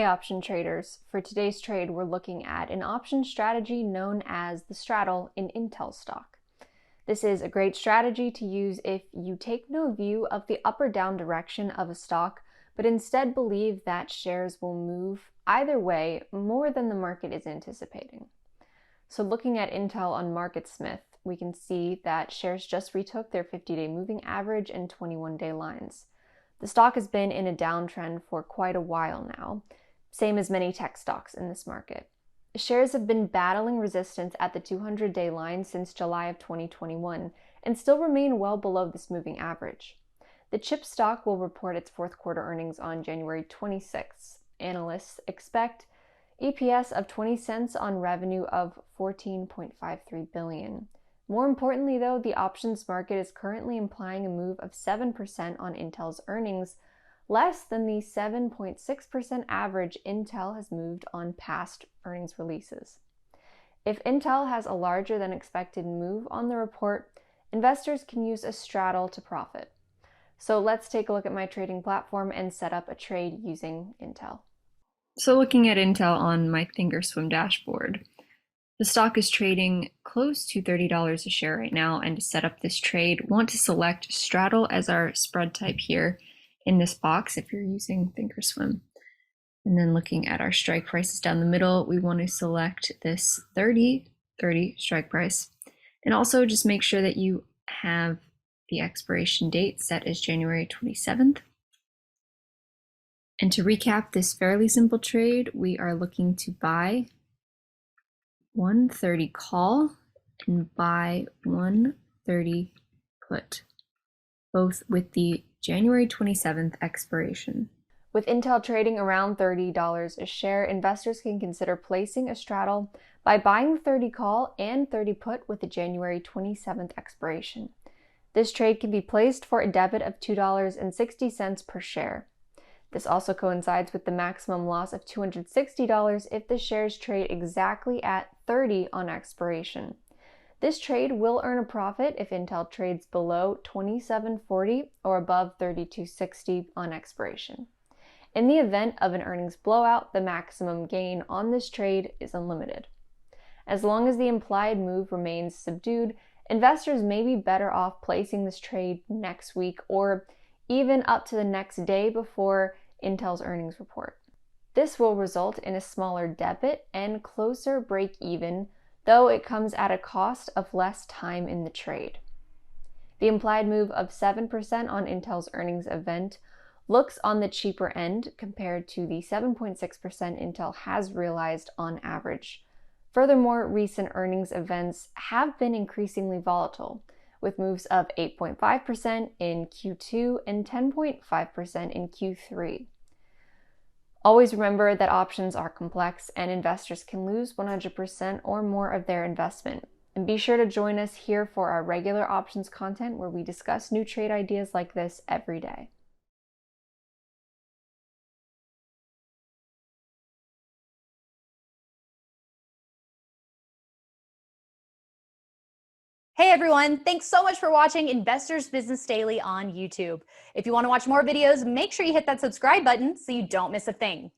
Hi option traders. For today's trade, we're looking at an option strategy known as the straddle in Intel stock. This is a great strategy to use if you take no view of the up or down direction of a stock, but instead believe that shares will move either way more than the market is anticipating. So looking at Intel on MarketSmith, we can see that shares just retook their 50-day moving average and 21-day lines. The stock has been in a downtrend for quite a while now, same as many tech stocks in this market. Shares have been battling resistance at the 200-day line since July of 2021 and still remain well below this moving average. The chip stock will report its fourth quarter earnings on January 26th. Analysts expect EPS of 20 cents on revenue of $14.53 billion. More importantly, though, the options market is currently implying a move of 7% on Intel's earnings, less than the 7.6% average Intel has moved on past earnings releases. If Intel has a larger than expected move on the report, investors can use a straddle to profit. So let's take a look at my trading platform and set up a trade using Intel. So looking at Intel on my Thinkorswim dashboard, the stock is trading close to $30 a share right now, and to set up this trade, want to select straddle as our spread type here in this box if you're using Thinkorswim. And then looking at our strike prices down the middle, we want to select this 30 strike price. And also just make sure that you have the expiration date set as January 27th. And to recap this fairly simple trade, we are looking to buy 130 call and buy 130 put, both with the January 27th expiration. With Intel trading around $30 a share, investors can consider placing a straddle by buying 30 call and 30 put with the January 27th expiration. This trade can be placed for a debit of $2.60 per share. This also coincides with the maximum loss of $260 if the shares trade exactly at 30 on expiration. This trade will earn a profit if Intel trades below 27.40 or above 32.60 on expiration. In the event of an earnings blowout, the maximum gain on this trade is unlimited. As long as the implied move remains subdued, investors may be better off placing this trade next week or even up to the next day before Intel's earnings report. This will result in a smaller debit and closer break even, though it comes at a cost of less time in the trade. The implied move of 7% on Intel's earnings event looks on the cheaper end compared to the 7.6% Intel has realized on average. Furthermore, recent earnings events have been increasingly volatile, with moves of 8.5% in Q2 and 10.5% in Q3. Always remember that options are complex and investors can lose 100% or more of their investment. And be sure to join us here for our regular options content where we discuss new trade ideas like this every day. Hey everyone, thanks so much for watching Investors Business Daily on YouTube. If you want to watch more videos, make sure you hit that subscribe button so you don't miss a thing.